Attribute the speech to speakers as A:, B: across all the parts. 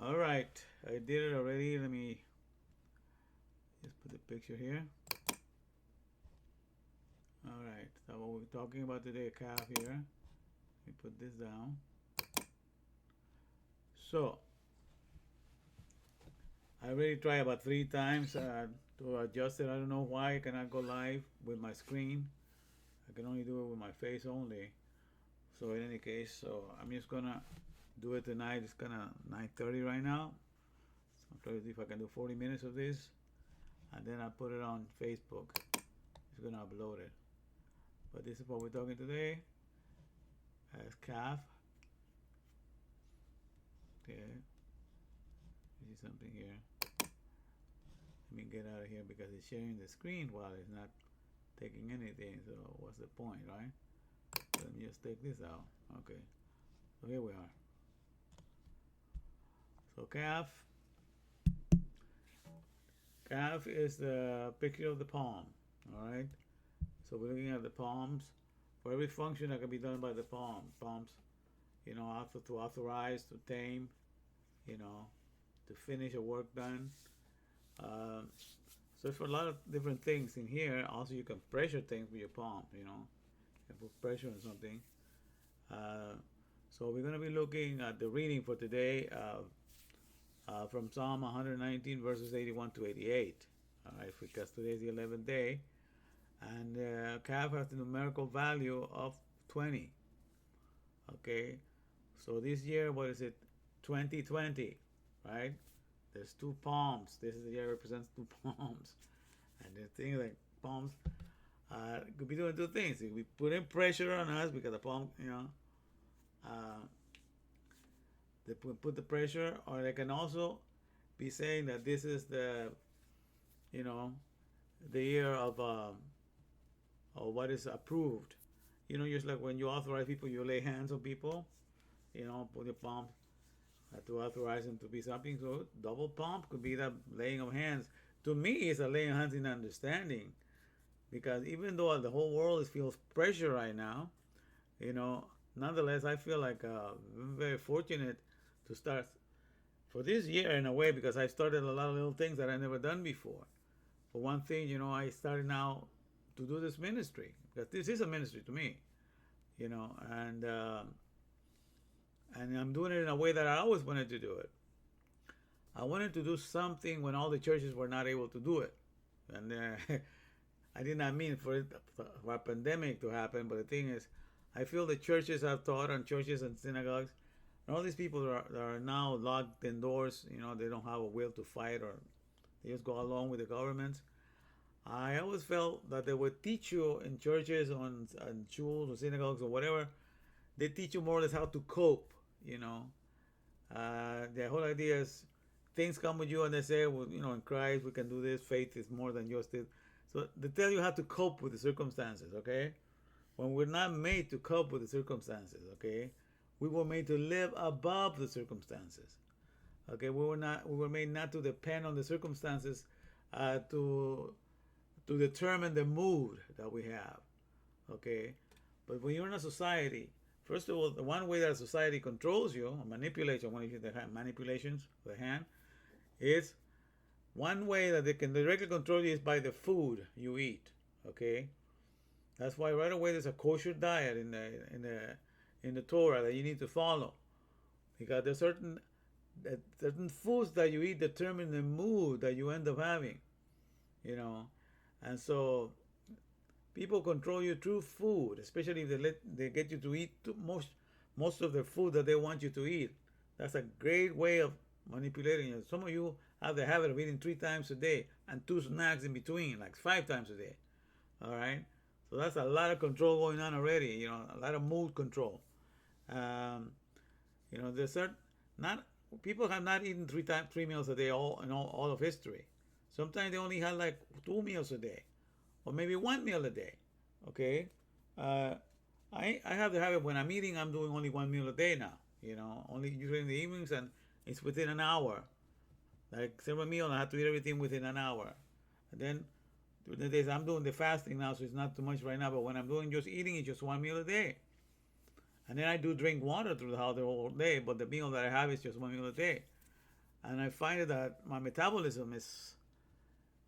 A: All right, I did it already. Let me just put the picture here. All right, so what we're talking about today, calf here. Let me put this down. So I already tried about 3 times to adjust it. I don't know why I cannot go live with my screen. I can only do it with my face only. So in any case, so I'm just gonna do it tonight. It's kind of 9:30 right now. So I'm trying to see if I can do 40 minutes of this, and then I put it on Facebook. It's gonna upload it. But this is what we're talking today as KAF. Okay, you see something here. Let me get out of here because it's sharing the screen while it's not taking anything. So what's the point, right? Let me just take this out. Okay, so here we are. So calf is the picture of the palm. All right. So we're looking at the palms. For every function that can be done by the palms, to authorize, to tame, to finish a work done. Uh, so for a lot of different things in here, also you can pressure things with your palm. You can put pressure on something. So we're going to be looking at the reading for today from Psalm 119 verses 81 to 88. All right, because today is the 11th day, and calf has the numerical value of 20. Okay, so this year, what is it? 2020, right? There's two palms. This is the year represents two palms, and the thing like palms could be doing two things. It could be putting pressure on us because the palm, uh, they put the pressure, or they can also be saying that this is you know, the year of what is approved. Just like when you authorize people, you lay hands on people, put your palm to authorize them to be something. So double palm could be that laying of hands. To me, it's a laying of hands in understanding, because even though the whole world feels pressure right now, nonetheless, I feel like I'm very fortunate to start for this year in a way, because I started a lot of little things that I never done before. For one thing, I started now to do this ministry, because this is a ministry to me, and I'm doing it in a way that I always wanted to do it. I wanted to do something when all the churches were not able to do it, and I did not mean for a pandemic to happen. But the thing is, I feel the churches have taught, and churches and synagogues, and all these people that are now locked indoors, they don't have a will to fight, or they just go along with the governments. I always felt that they would teach you in churches, on schools or synagogues or whatever. They teach you more or less how to cope. The whole idea is things come with you, and they say, well, in Christ we can do this. Faith is more than just it. So they tell you how to cope with the circumstances. Okay, when we're not made to cope with the circumstances. Okay, we were made to live above the circumstances. Okay, we were made not to depend on the circumstances to determine the mood that we have. Okay, but when you're in a society, first of all, the one way that a society controls you, or manipulates you, when you use the manipulations of the hand, is one way that they can directly control you is by the food you eat. Okay, that's why right away there's a kosher diet in the Torah that you need to follow, because there's certain foods that you eat determine the mood that you end up having, and so people control you through food, especially if they get you to eat most of the food that they want you to eat. That's a great way of manipulating you. Some of you have the habit of eating 3 times a day and 2 snacks in between, like 5 times a day. All right, so that's a lot of control going on already. A lot of mood control. There's certain not people have not eaten 3 meals a day all of history. Sometimes they only had like 2 meals a day, or maybe 1 meal a day. Okay, I have the habit when I'm eating, I'm doing only 1 meal a day now. Only usually in the evenings, and it's within an hour. Like several meals, I have to eat everything within an hour. And then the days I'm doing the fasting now, so it's not too much right now. But when I'm doing just eating, it's just 1 meal a day. And then I do drink water through the whole day, but the meal that I have is just 1 meal a day. and I find that my metabolism is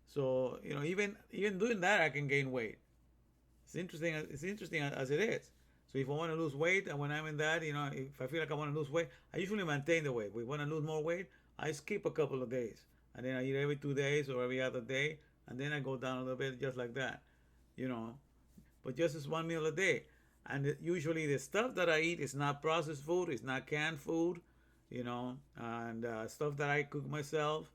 A: so, even doing that, I can gain weight. It's interesting. It's interesting as it is. So if I want to lose weight, and when I'm in that, if I feel like I want to lose weight, I usually maintain the weight. If I want to lose more weight, I skip a couple of days, and then I eat every 2 days or every other day, and then I go down a little bit, just like that, you know. But just as one meal a day, and usually the stuff that I eat is not processed food, it's not canned food, and stuff that I cook myself.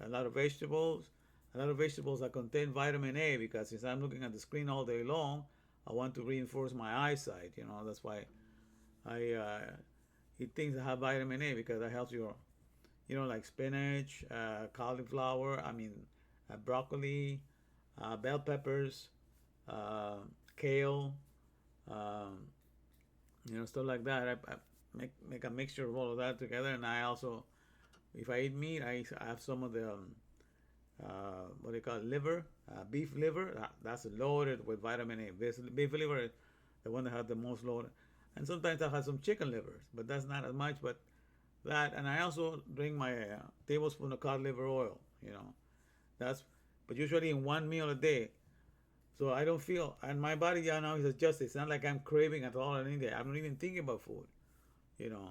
A: A lot of vegetables, a lot of vegetables that contain vitamin A, because since I'm looking at the screen all day long, I want to reinforce my eyesight. That's why I eat things that have vitamin A, because that helps your, like spinach, cauliflower, broccoli, bell peppers, uh, kale, um, stuff like that. I make a mixture of all of that together, and I also, if I eat meat, I have some of the what they call it, liver, beef liver. That's loaded with vitamin A. Beef liver is the one that has the most loaded. And sometimes I have some chicken livers, but that's not as much. But that, and I also drink my tablespoon of cod liver oil. That's, but usually in one meal a day. So I don't feel, and my body now is adjusted. It's not like I'm craving at all or anything. I'm not even thinking about food. You know,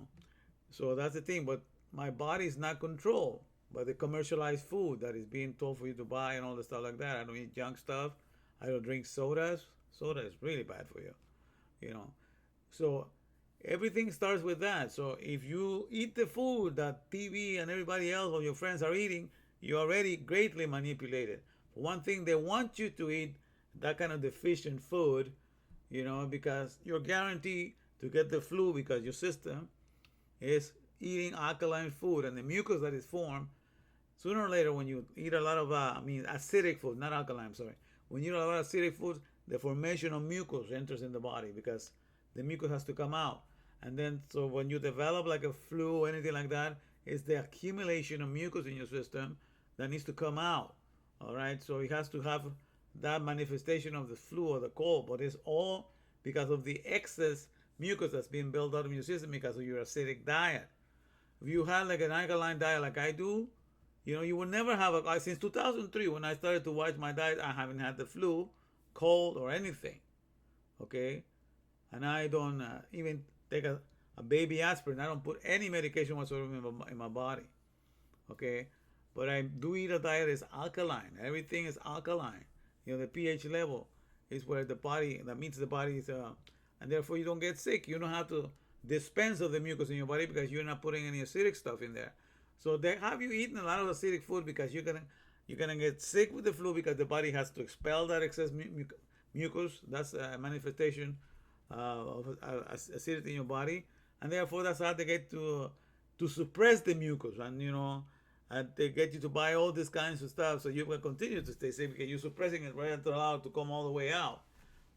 A: so that's the thing. But my body is not controlled by the commercialized food that is being told for you to buy and all the stuff like that. I don't eat junk stuff. I don't drink sodas. Soda is really bad for you. You know, so everything starts with that. So if you eat the food that TV and everybody else or your friends are eating, you're already greatly manipulated. For one thing, they want you to eat that kind of deficient food, because you're guaranteed to get the flu, because your system is eating alkaline food, and the mucus that is formed sooner or later when you eat a lot of acidic food, not alkaline, I'm sorry. When you eat a lot of acidic foods, the formation of mucus enters in the body, because the mucus has to come out. And then, so when you develop like a flu or anything like that, it's the accumulation of mucus in your system that needs to come out. All right, so it has to have that manifestation of the flu or the cold, but it's all because of the excess mucus that's being built up in your system because of your acidic diet. If you had like an alkaline diet like I do, you will never have since 2003 when I started to watch my diet, I haven't had the flu, cold, or anything. Okay, and I don't even take a baby aspirin. I don't put any medication whatsoever in my body. Okay, but I do eat a diet that's alkaline. Everything is alkaline. The pH level is where the body, that means the body is, and therefore you don't get sick. You don't have to dispense of the mucus in your body because you're not putting any acidic stuff in there. So they have you eaten a lot of acidic food because you're gonna get sick with the flu because the body has to expel that excess mucus. That's a manifestation of acidity in your body, and therefore that's how they get to suppress the mucus, and they get you to buy all these kinds of stuff so you can continue to stay safe because you're suppressing it right until allowed to come all the way out.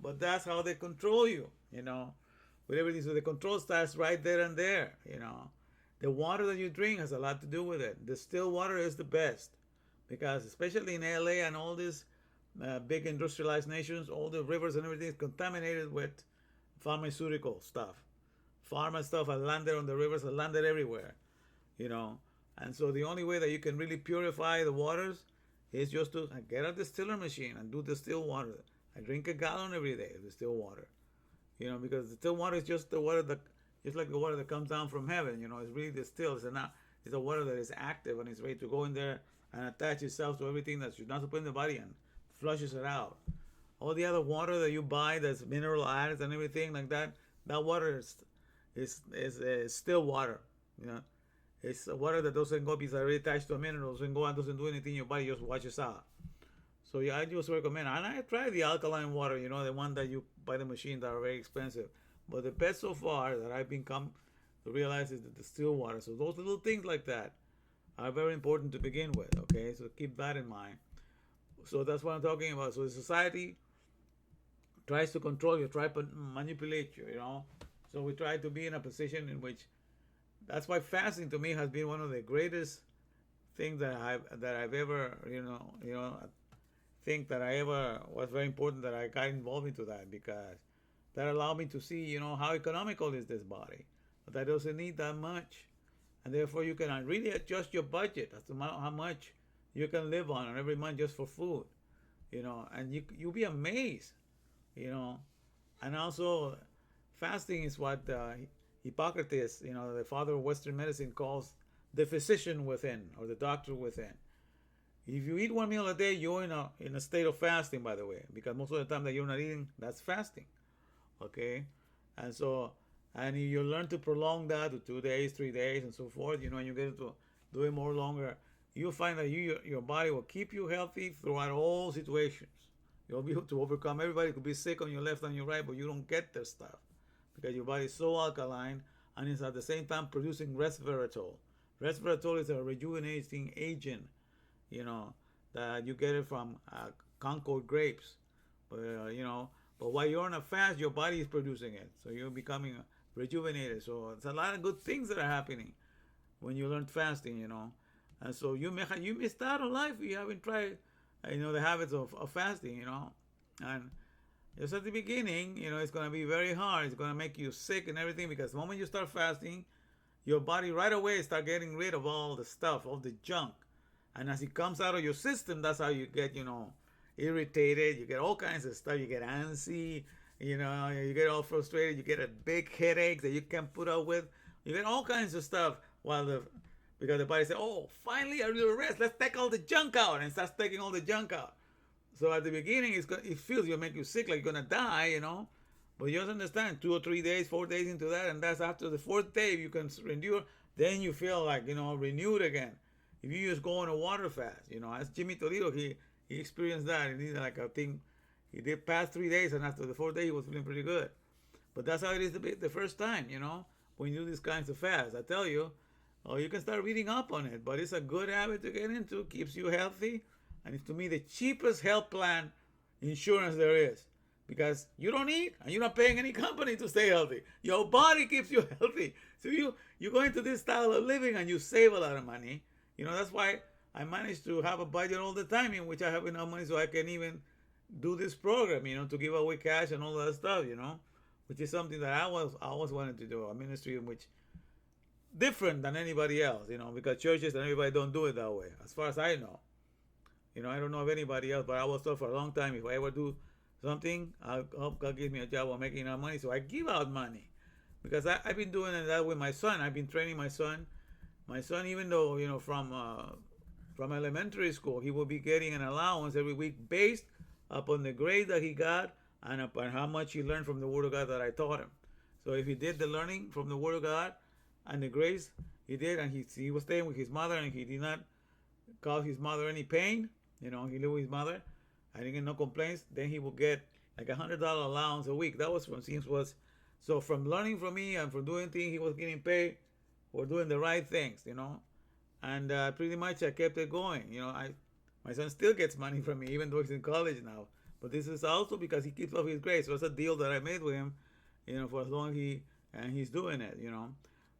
A: But that's how they control you, with everything. So the control starts right there and there. The water that you drink has a lot to do with it. The still water is the best because, especially in LA and all these big industrialized nations, all the rivers and everything is contaminated with pharmaceutical stuff. Pharma stuff has landed on the rivers, has landed everywhere. And so the only way that you can really purify the waters is just to get a distiller machine and do distilled water. I drink a gallon every day of distilled water. Because distilled water is just the water that, just like the water that comes down from heaven. It's really distilled. It's a water that is active and it's ready to go in there and attach itself to everything that you're not supposed to put in the body and flushes it out. All the other water that you buy that's mineral added and everything like that, that water is still water. It's water that doesn't go because it's already attached to a mineral, doesn't go and doesn't do anything in your body, just washes out. So yeah, I just recommend, and I tried the alkaline water, the one that you buy the machine that are very expensive. But the best so far that I've become to realize is the distilled water. So those little things like that are very important to begin with. Okay, so keep that in mind. So that's what I'm talking about. So the society tries to control you, try to manipulate you. So we try to be in a position in which, that's why fasting to me has been one of the greatest things that I've ever think that I ever was very important that I got involved into that, because that allowed me to see how economical is this body, but that doesn't need that much, and therefore you can really adjust your budget as to how much you can live on every month just for food, and you'll be amazed, you know. And also, fasting is what Hippocrates, the father of Western medicine, calls the physician within, or the doctor within. If you eat one meal a day, you're in a state of fasting, by the way, because most of the time that you're not eating, that's fasting. Okay, and so, and you learn to prolong that to 2 days, 3 days, and so forth. And you get to do it more longer. You'll find that your body will keep you healthy throughout all situations. You'll be able to overcome. Everybody could be sick on your left and your right, but you don't get this stuff because your body is so alkaline, and it's at the same time producing resveratrol. Resveratrol is a rejuvenating agent, that you get it from Concord grapes. But while you're on a fast, your body is producing it, so you're becoming rejuvenated. So it's a lot of good things that are happening when you learn fasting. And so you missed out on life if you haven't tried, the habits of fasting. And just at the beginning, it's going to be very hard. It's going to make you sick and everything, because the moment you start fasting, your body right away start getting rid of all the stuff, all the junk. And as it comes out of your system, that's how you get, irritated. You get all kinds of stuff. You get antsy, you get all frustrated. You get a big headache that you can't put up with. You get all kinds of stuff because the body says, oh, finally a little rest. Let's take all the junk out, and starts taking all the junk out. So at the beginning, it feels you'll make you sick, like you're going to die, But you just understand, 2 or 3 days, 4 days into that, and that's after the fourth day you can endure, then you feel like, renewed again. If you just go on a water fast, as Jimmy Toledo, he experienced that. And he's like, I think he did past 3 days, and after the fourth day, he was feeling pretty good. But that's how it is the first time, when you do these kinds of fasts. I tell you, you can start reading up on it, but it's a good habit to get into, keeps you healthy, and it's, to me, the cheapest health plan insurance there is. Because you don't eat, and you're not paying any company to stay healthy. Your body keeps you healthy. So you go into this style of living, and you save a lot of money. That's why I managed to have a budget all the time in which I have enough money so I can even do this program, to give away cash and all that stuff, which is something that I always wanted to do, a ministry in which different than anybody else, because churches and everybody don't do it that way, as far as I know. I don't know of anybody else, but I was told for a long time, if I ever do something, I hope God gives me a job of making enough money, so I give out money. Because I've been doing that with my son. I've been training my son. My son, even though, from elementary school, he will be getting an allowance every week based upon the grade that he got and upon how much he learned from the Word of God that I taught him. So if he did the learning from the Word of God and the grace he did, and he was staying with his mother, and he did not cause his mother any pain, he lived with his mother, I didn't get no complaints, then he will get like $100 allowance a week. That was so from learning from me and from doing things, he was getting paid for doing the right things, and pretty much I kept it going. My son still gets money from me, even though he's in college now. But this is also because he keeps up his grades. So it's a deal that I made with him, for as long as he's doing it,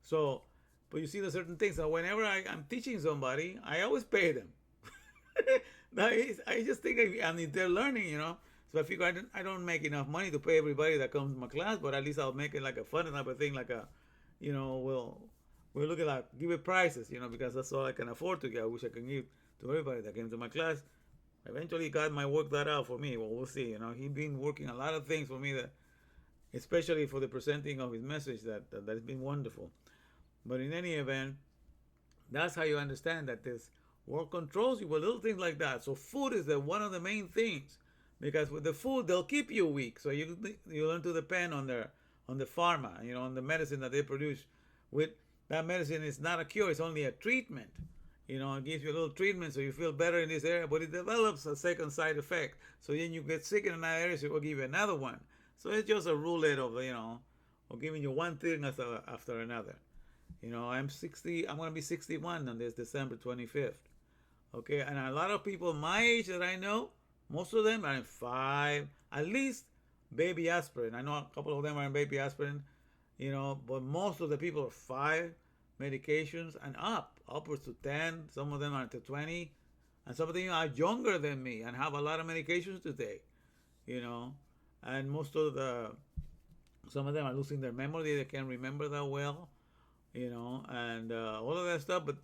A: So, but you see the certain things. So whenever I'm teaching somebody, I always pay them. I just think, if they're learning, So I figure I don't make enough money to pay everybody that comes to my class, but at least I'll make it like a fun type of thing, like we'll look at like, give it prizes, because that's all I can afford to get. I wish I could give to everybody that came to my class. Eventually, God might work that out for me. Well, we'll see. He's been working a lot of things for me, that, especially for the presenting of his message, that has been wonderful. But in any event, that's how you understand that this world controls you with little things like that. So food is one of the main things, because with the food they'll keep you weak. So you learn to depend on the pharma, on the medicine that they produce. With that medicine, is not a cure; it's only a treatment. It gives you a little treatment so you feel better in this area, but it develops a second side effect. So then you get sick in another area, so it will give you another one. So it's just a roulette of giving you one thing after another. I'm 60. I'm going to be 61 on this December 25th. Okay, and a lot of people my age that I know, most of them are in 5, at least baby aspirin. I know a couple of them are in baby aspirin, but most of the people are 5 medications and upwards to 10. Some of them are to 20, and some of them are younger than me and have a lot of medications to take, and some of them are losing their memory. They can't remember that well, and all of that stuff. But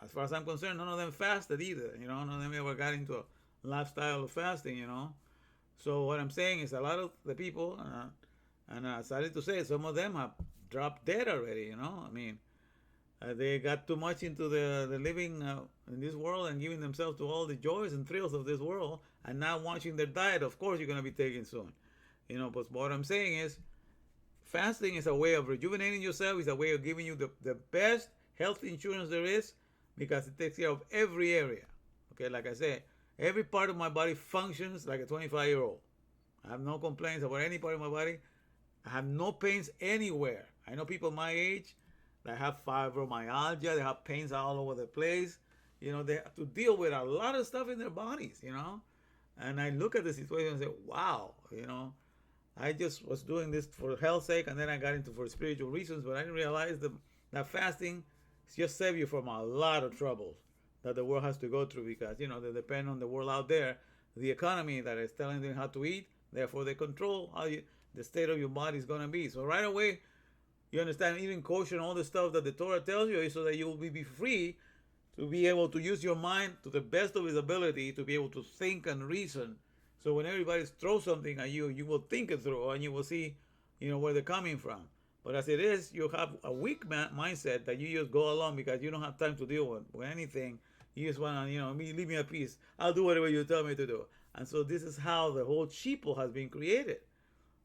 A: as far as I'm concerned, none of them fasted either. None of them ever got into a lifestyle of fasting. So what I'm saying is a lot of the people, and I started to say some of them have dropped dead already. I mean, they got too much into the living in this world and giving themselves to all the joys and thrills of this world, and not watching their diet. Of course, you're going to be taken soon. But what I'm saying is, fasting is a way of rejuvenating yourself. It's a way of giving you the best health insurance there is, because it takes care of every area. Okay, like I said, every part of my body functions like a 25-year-old. I have no complaints about any part of my body. I have no pains anywhere. I know people my age that have fibromyalgia, they have pains all over the place. They have to deal with a lot of stuff in their bodies. And I look at the situation and say, wow, I just was doing this for health's sake, and then I got into for spiritual reasons, but I didn't realize that fasting just saves you from a lot of troubles that the world has to go through, because, they depend on the world out there, the economy that is telling them how to eat, therefore they control the state of your body is going to be. So right away, you understand, even kosher and all the stuff that the Torah tells you is so that you will be free to be able to use your mind to the best of his ability, to be able to think and reason. So when everybody throws something at you, you will think it through and you will see, where they're coming from. But as it is, you have a weak mindset that you just go along because you don't have time to deal with anything. You just want to, leave me at peace. I'll do whatever you tell me to do. And so this is how the whole sheeple has been created,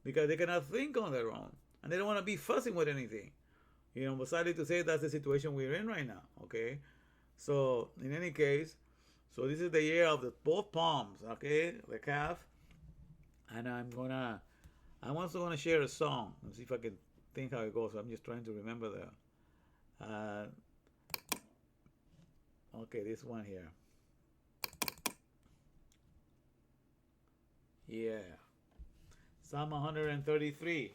A: because they cannot think on their own. And they don't want to be fussing with anything. But sadly to say, that's the situation we're in right now, okay? So, in any case, so this is the year of the both palms, okay? The KAF. And I'm also going to share a song. Let's see if I can think how it goes. I'm just trying to remember okay, this one here. Yeah. Psalm 133.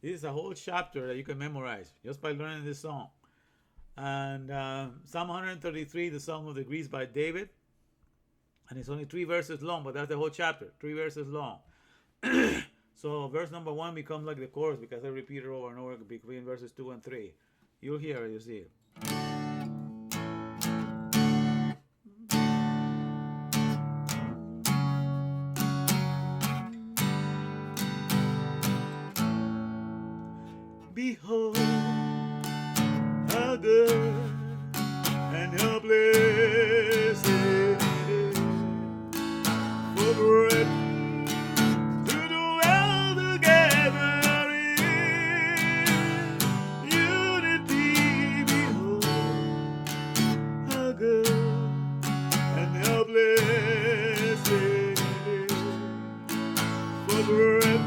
A: This is a whole chapter that you can memorize just by learning this song. And Psalm 133, the Song of the Grease by David. And it's only 3 verses long, but that's the whole chapter, 3 verses long. So verse number 1 becomes like the chorus, because I repeat it over and over between verses 2 and 3. You'll hear it, you'll see it. Behold, how good and how blessed it is for brethren to dwell together in unity. Behold, how good and how blessed it is for brethren.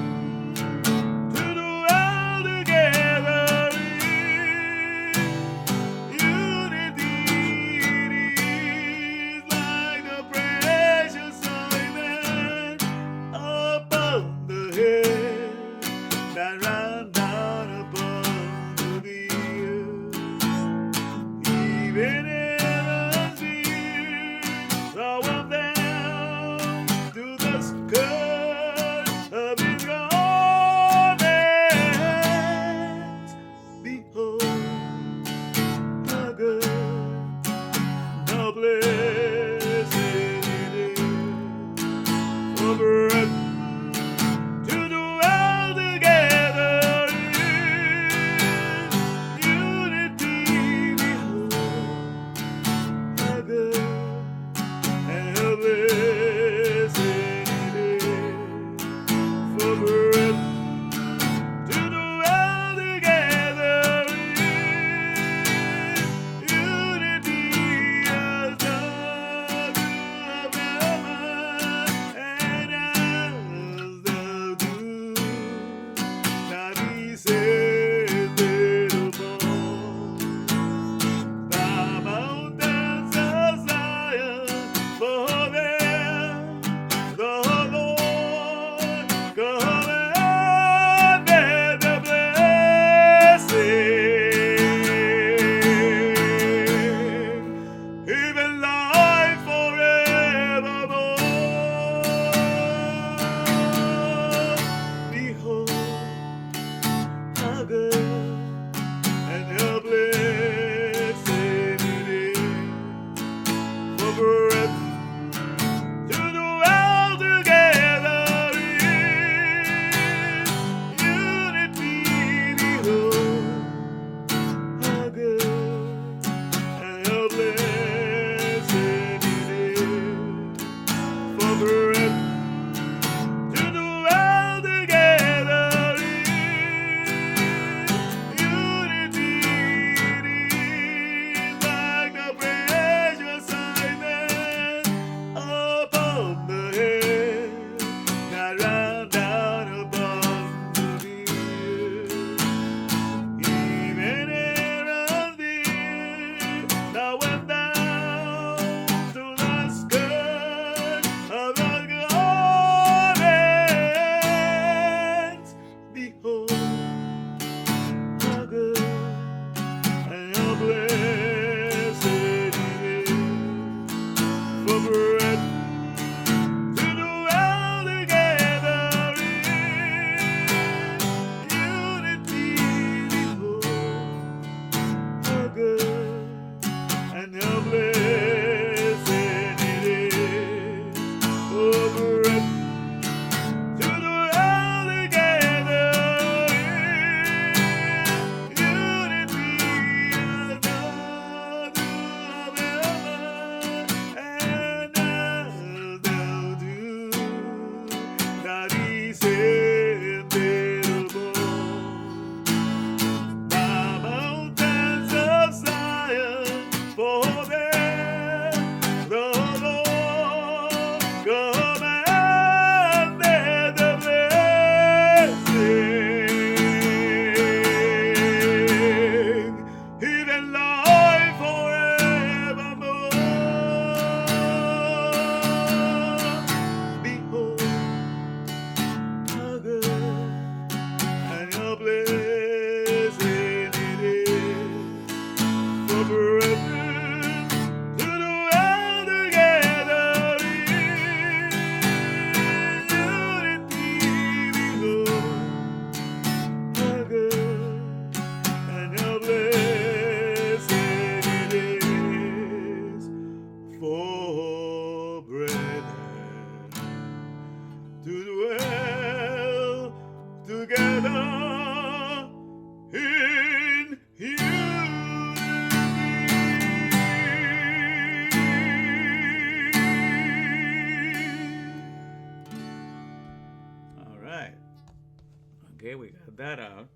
A: that out.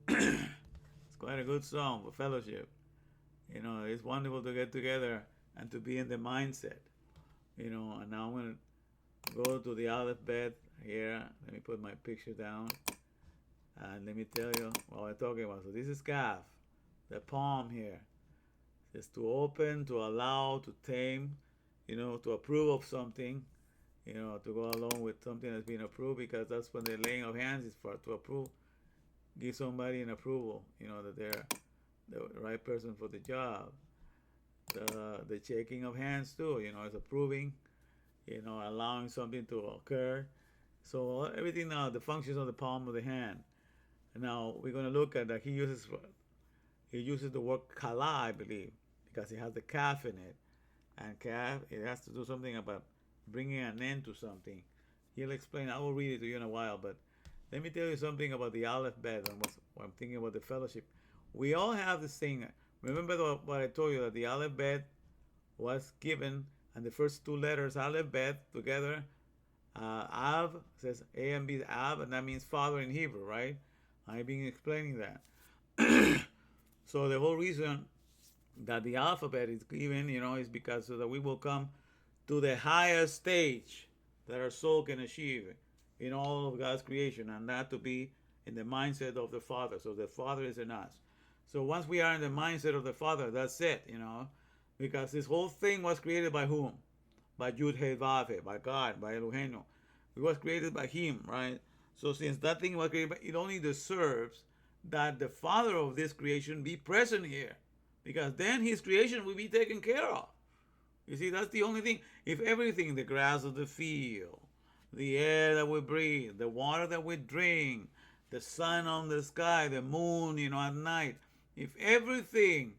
A: It's quite a good song for fellowship. It's wonderful to get together and to be in the mindset. And now I'm going to go to the alphabet here. Let me put my picture down. And let me tell you what we're talking about. So this is KAF, the palm here. It's to open, to allow, to tame, to approve of something, to go along with something that's been approved, because that's when the laying of hands is for, to approve, give somebody an approval, that they're the right person for the job. The shaking of hands too, is approving, allowing something to occur. So everything now, the functions of the palm of the hand. Now we're going to look at that. He uses the word kala, I believe, because it has the KAF in it, and KAF, it has to do something about bringing an end to something. He'll explain. I will read it to you in a while, but let me tell you something about the Aleph Bet and what I'm thinking about the fellowship. We all have this thing. Remember what I told you, that the Aleph Bet was given, and the first two letters, Aleph Bet, together, Av, says A and B, Av, and that means father in Hebrew, right? I've been explaining that. So the whole reason that the alphabet is given, is because so that we will come to the highest stage that our soul can achieve in all of God's creation, and that to be in the mindset of the Father. So the Father is in us. So once we are in the mindset of the Father, that's it, because this whole thing was created by whom? By Yud He Vav He, by God, by Eloheinu. It was created by Him, right? So since that thing was created, it only deserves that the Father of this creation be present here, because then His creation will be taken care of. You see, that's the only thing. If everything, the grass of the field, the air that we breathe, the water that we drink, the sun on the sky, the moon, at night, if everything,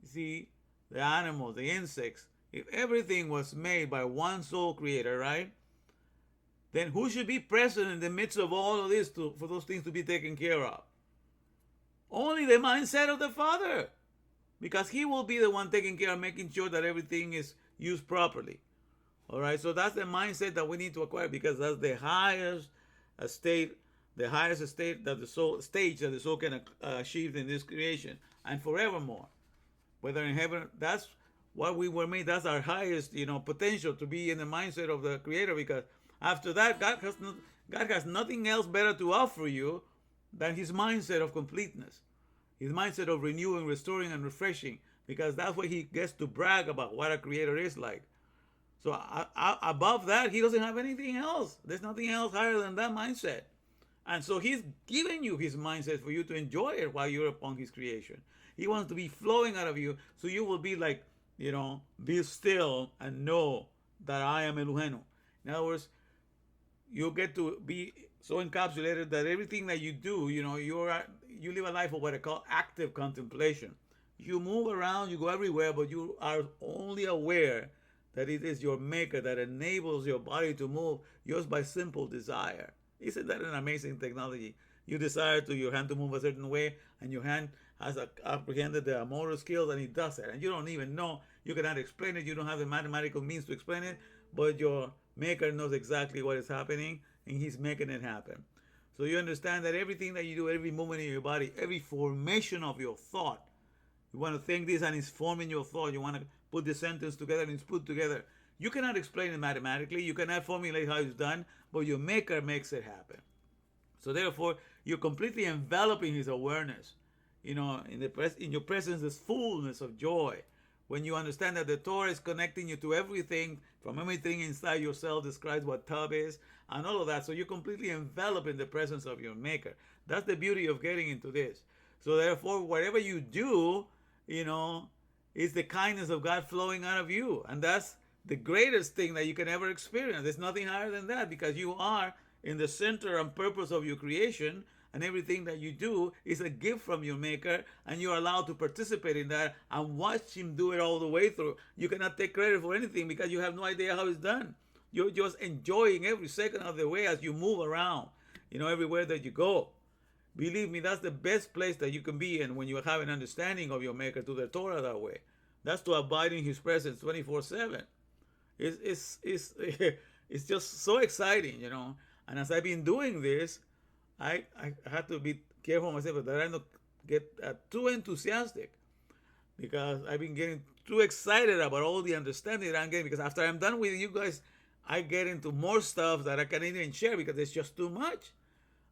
A: you see, the animals, the insects, if everything was made by one sole creator, right? Then who should be present in the midst of all of this for those things to be taken care of? Only the mindset of the Father, because He will be the one taking care of making sure that everything is used properly. All right, so that's the mindset that we need to acquire, because that's the highest state, that the soul can achieve in this creation and forevermore, whether in heaven. That's what we were made. That's our highest, potential to be in the mindset of the Creator, because after that, God has nothing else better to offer you than His mindset of completeness, His mindset of renewing, restoring, and refreshing, because that's what He gets to brag about, what a Creator is like. So above that, He doesn't have anything else. There's nothing else higher than that mindset. And so He's giving you His mindset for you to enjoy it while you're upon His creation. He wants to be flowing out of you, so you will be like, be still and know that I am Eloheinu. In other words, you get to be so encapsulated that everything that you do, you live a life of what I call active contemplation. You move around, you go everywhere, but you are only aware that it is your Maker that enables your body to move just by simple desire. Isn't that an amazing technology? You desire your hand to move a certain way, and your hand has apprehended the motor skills, and it does it. And you don't even know. You cannot explain it. You don't have the mathematical means to explain it, but your Maker knows exactly what is happening, and He's making it happen. So you understand that everything that you do, every movement in your body, every formation of your thought, you want to think this and it's forming your thought. You want to put the sentence together and it's put together. You cannot explain it mathematically. You cannot formulate how it's done, but your Maker makes it happen. So therefore, you're completely enveloping His awareness. In your presence, there's fullness of joy. When you understand that the Torah is connecting you to everything, from everything inside yourself, describes what tub is, and all of that. So you're completely enveloped in the presence of your Maker. That's the beauty of getting into this. So therefore, whatever you do, is the kindness of God flowing out of you. And that's the greatest thing that you can ever experience. There's nothing higher than that, because you are in the center and purpose of your creation, and everything that you do is a gift from your Maker, and you're allowed to participate in that and watch Him do it all the way through. You cannot take credit for anything because you have no idea how it's done. You're just enjoying every second of the way as you move around, everywhere that you go. Believe me, that's the best place that you can be in when you have an understanding of your Maker through the Torah that way. That's to abide in His presence 24/7. It's just so exciting, And as I've been doing this, I had to be careful myself that I don't get too enthusiastic, because I've been getting too excited about all the understanding that I'm getting. Because after I'm done with you guys, I get into more stuff that I can't even share because it's just too much.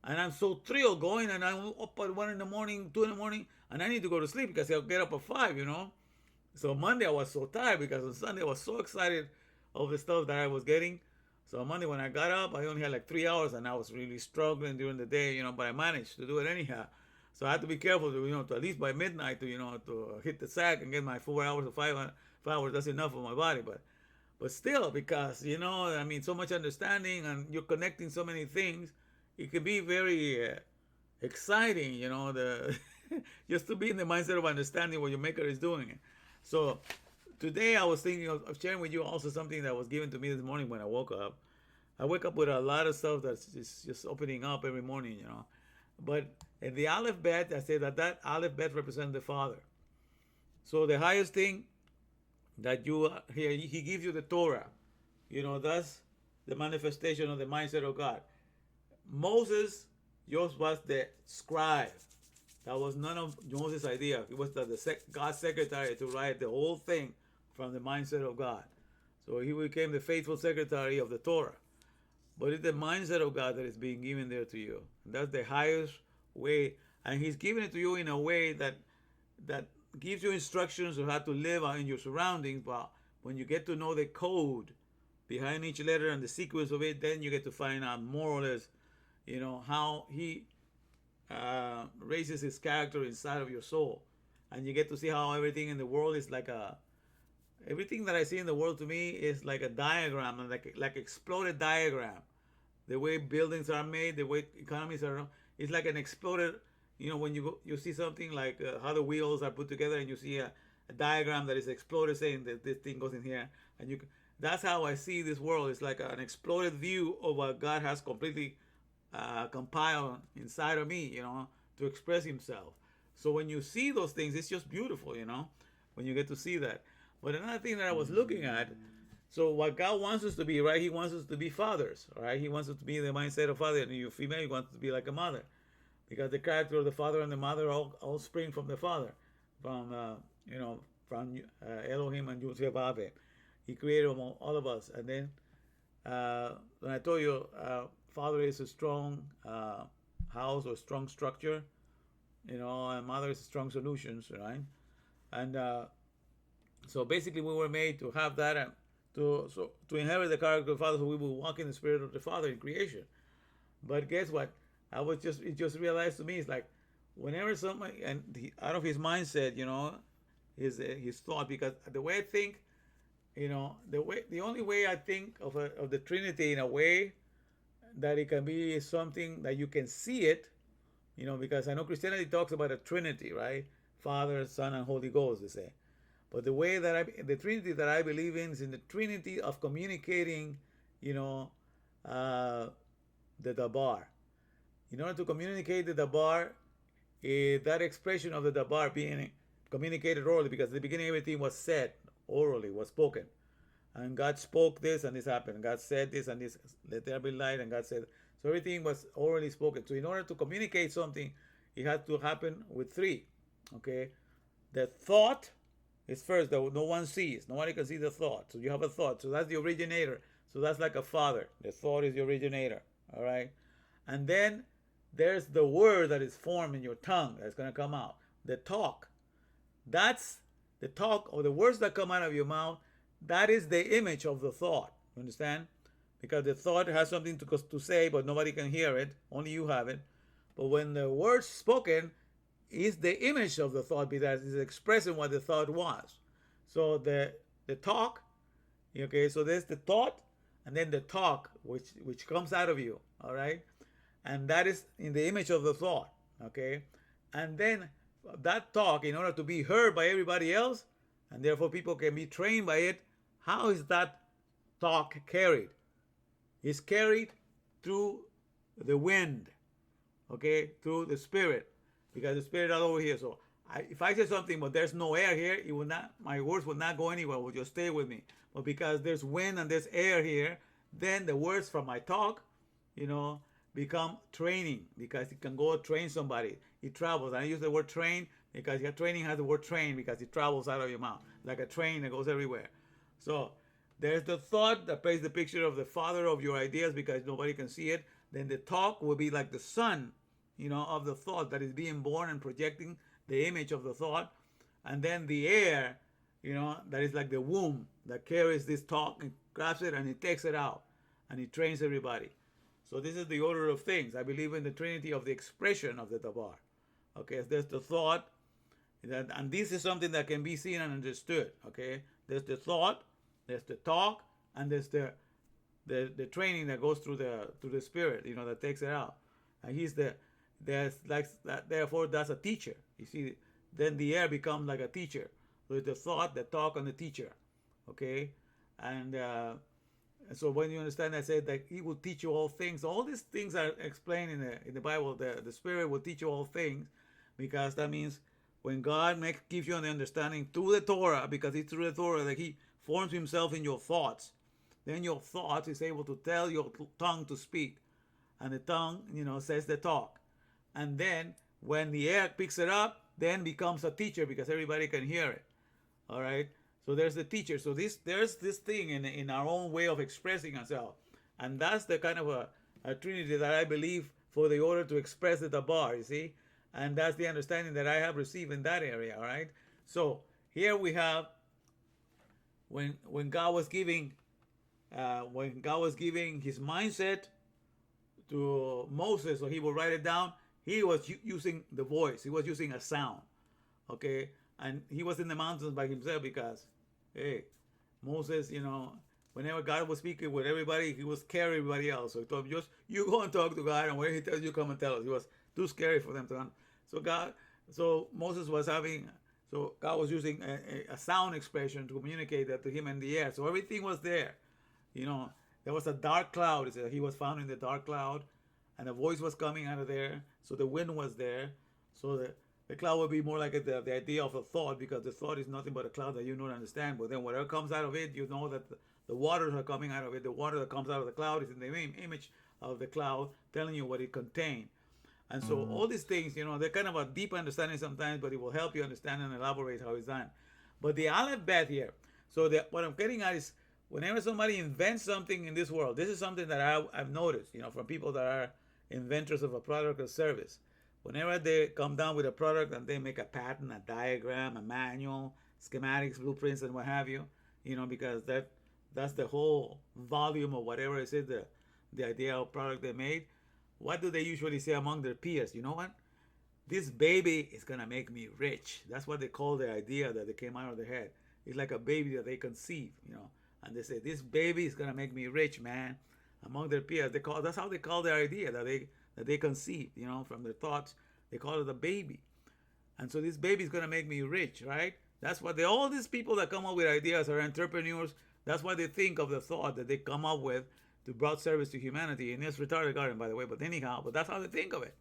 A: And I'm so thrilled going, and I'm up at 1 in the morning, 2 in the morning, and I need to go to sleep because I'll get up at 5. So Monday I was so tired because on Sunday I was so excited of the stuff that I was getting. So on Monday when I got up, I only had like 3 hours, and I was really struggling during the day, but I managed to do it anyhow. So I had to be careful to at least by midnight to hit the sack and get my 4 hours or 5 hours. That's enough for my body, but still, because I mean, so much understanding, and you're connecting so many things, it can be very exciting, the just to be in the mindset of understanding what your maker is doing. So today I was thinking of sharing with you also something that was given to me this morning when I woke up. I wake up with a lot of stuff that's just opening up every morning. But in the Aleph Bet, I say that Aleph Bet represents the Father. So the highest thing that he gives you the Torah. That's the manifestation of the mindset of God. Moses just was the scribe. That was none of Moses' idea. He was God's secretary to write the whole thing from the mindset of God. So he became the faithful secretary of the Torah. But it's the mindset of God that is being given there to you. And that's the highest way. And he's giving it to you in a way that gives you instructions of how to live in your surroundings. But when you get to know the code behind each letter and the sequence of it, then you get to find out more or less, how he raises his character inside of your soul. And you get to see how everything in the world is everything that I see in the world to me is like a diagram, like exploded diagram. The way buildings are made, the way economies are, it's like an exploded, when you see something like how the wheels are put together, and you see a diagram that is exploded, saying that this thing goes in here, and that's how I see this world. It's like an exploded view of what God has completely compiled inside of me, to express himself. So when you see those things, it's just beautiful, when you get to see that. But another thing that I was looking at, so what God wants us to be, right? He wants us to be fathers, right? He wants us to be in the mindset of father. And you female, you want to be like a mother, because the character of the father and the mother all spring from the father, from Elohim and Yud-Heh-Vav-Heh. He created all of us. And then when I told you, father is a strong house or strong structure, and mother is strong solutions, right? And so basically, we were made to have that, and to inherit the character of the Father, so we will walk in the spirit of the Father in creation. But guess what? It just realized to me, it's like whenever somebody, and out of his mindset, his thought, because the way I think, the only way I think of the Trinity in a way that it can be something that you can see it, because I know Christianity talks about a Trinity, right? Father, Son, and Holy Ghost, they say. But the way that the Trinity that I believe in is in the Trinity of communicating, the Dabar. In order to communicate the Dabar, that expression of the Dabar being communicated orally, because at the beginning everything was said orally, was spoken. And God spoke this and this happened. God said this and this, let there be light, and God said. So everything was orally spoken. So in order to communicate something, it had to happen with three. Okay? The thought is first, that no one sees. Nobody can see the thought. So you have a thought. So that's the originator. So that's like a father. The thought is the originator. All right? And then there's the word that is formed in your tongue that's going to come out. The talk. That's the talk, or the words that come out of your mouth. That is the image of the thought. You understand? Because the thought has something to say, but nobody can hear it. Only you have it. But when the word's spoken, is the image of the thought, because it's expressing what the thought was. So the talk, okay, so there's the thought, and then the talk, which comes out of you, all right? And that is in the image of the thought, okay? And then that talk, in order to be heard by everybody else, and therefore people can be trained by it, how is that talk carried? It's carried through the wind, okay, through the spirit, because the spirit is all over here. So if I say something, but there's no air here, it will not. My words will not go anywhere. Will just stay with me. But because there's wind and there's air here, then the words from my talk, become training because it can go train somebody. It travels. And I use the word train because your training has the word train because it travels out of your mouth like a train that goes everywhere. So there's the thought that paints the picture of the father of your ideas because nobody can see it. Then the talk will be like the son, of the thought that is being born and projecting the image of the thought. And then the air, that is like the womb that carries this talk and grabs it and it takes it out and it trains everybody. So this is the order of things. I believe in the trinity of the expression of the Dabar. Okay, there's the thought, and this is something that can be seen and understood. Okay, there's the thought, there's the talk, and there's the training that goes through the spirit, that takes it out. And there's like that. Therefore, that's a teacher. You see, then the air becomes like a teacher. So it's the thought, the talk, and the teacher. Okay, and so when you understand, I said that He will teach you all things. All these things are explained in the Bible. The Spirit will teach you all things, because that means when God gives you an understanding through the Torah, because it's through the Torah that He forms Himself in your thoughts. Then your thoughts is able to tell your tongue to speak, and the tongue, says the talk. And then when the air picks it up, then becomes a teacher because everybody can hear it. All right. So there's the teacher. So there's this thing in our own way of expressing ourselves, and that's the kind of a trinity that I believe for the order to express the Dabar. You see, and that's the understanding that I have received in that area. All right. So here we have when God was giving His mindset to Moses, so he will write it down. He was using the voice. He was using a sound. Okay. And he was in the mountains by himself because, hey, Moses, whenever God was speaking with everybody, he was scaring everybody else. So he told him, just you go and talk to God, and when He tells you, come and tell us. He was too scary for them to come. So Moses was God was using a sound expression to communicate that to him in the air. So everything was there. There was a dark cloud. It said he was found in the dark cloud, and a voice was coming out of there. So the wind was there. So the cloud would be more like the idea of a thought, because the thought is nothing but a cloud that you don't understand. But then whatever comes out of it, you know that the waters are coming out of it. The water that comes out of the cloud is in the image of the cloud, telling you what it contained. And so all these things, they're kind of a deep understanding sometimes, but it will help you understand and elaborate how it's done. But the Aleph Bet here, so what I'm getting at is, whenever somebody invents something in this world, this is something that I've noticed, from people that are inventors of a product or service. Whenever they come down with a product and they make a patent, a diagram, a manual, schematics, blueprints, and what have you, because that's the whole volume of whatever it is, the idea of product they made. What do they usually say among their peers? You know what? This baby is going to make me rich. That's what they call the idea that they came out of their head. It's like a baby that they conceive, and they say, this baby is going to make me rich, man. Among their peers, that's how they call their idea that they conceive, from their thoughts. They call it a baby. And so this baby is going to make me rich, right? That's what all these people that come up with ideas are entrepreneurs. That's why they think of the thought that they come up with to brought service to humanity. And it's retarded garden, by the way, but anyhow, that's how they think of it.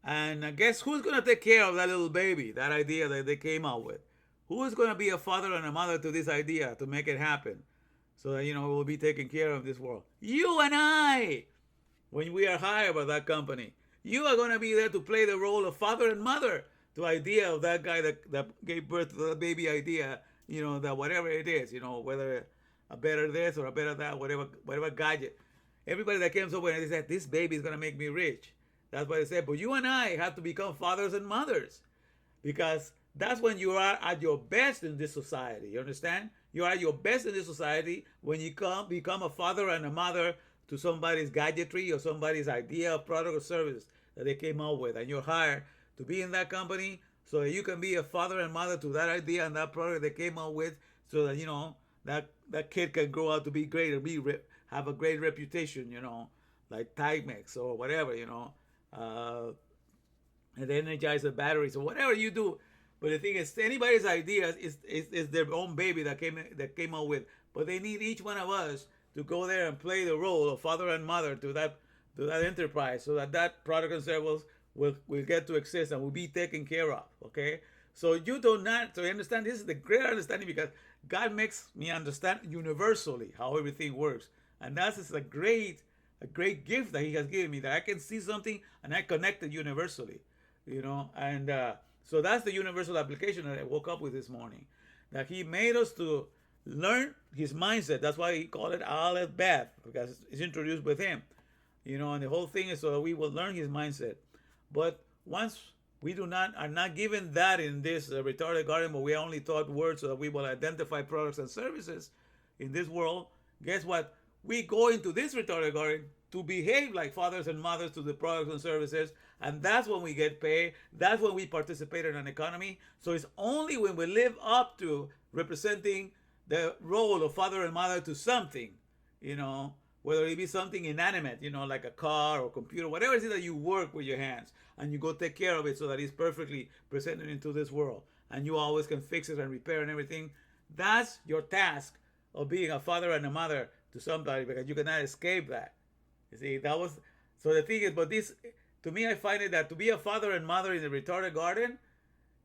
A: And guess who's going to take care of that little baby, that idea that they came up with? Who is going to be a father and a mother to this idea to make it happen? So that, we'll be taken care of this world. You and I, when we are hired by that company, you are going to be there to play the role of father and mother to idea of that guy that gave birth to the baby idea, that whatever it is, whether a better this or a better that, whatever gadget. Everybody that comes over and they said, this baby is going to make me rich. That's what they said. But you and I have to become fathers and mothers, because that's when you are at your best in this society. You understand? You are at your best in this society when you become a father and a mother to somebody's gadgetry or somebody's idea of product or service that they came up with. And you're hired to be in that company so that you can be a father and mother to that idea and that product they came up with, so that, that kid can grow out to be great or have a great reputation, like Timex or whatever, and Energizer batteries or whatever you do. But the thing is, anybody's idea is their own baby that came out with. But they need each one of us to go there and play the role of father and mother to that enterprise, so that product and service will get to exist and will be taken care of. Okay, so you understand. This is the great understanding, because God makes me understand universally how everything works, and that is a great a great gift that He has given me, that I can see something and I connect it universally, and so that's the universal application that I woke up with this morning, that He made us to learn His mindset. That's why He called it Aleph Beth, because it's introduced with Him, and the whole thing is so that we will learn His mindset. But once we are not given that in this retarded garden, but we are only taught words so that we will identify products and services in this world. Guess what? We go into this retarded garden to behave like fathers and mothers to the products and services, and that's when we get paid. That's when we participate in an economy. So it's only when we live up to representing the role of father and mother to something, whether it be something inanimate, like a car or computer, whatever it is that you work with your hands and you go take care of it so that it's perfectly presented into this world and you always can fix it and repair and everything. That's your task of being a father and a mother to somebody, because you cannot escape that. You see, so the thing is, but this, to me, I find it that to be a father and mother in the retarded garden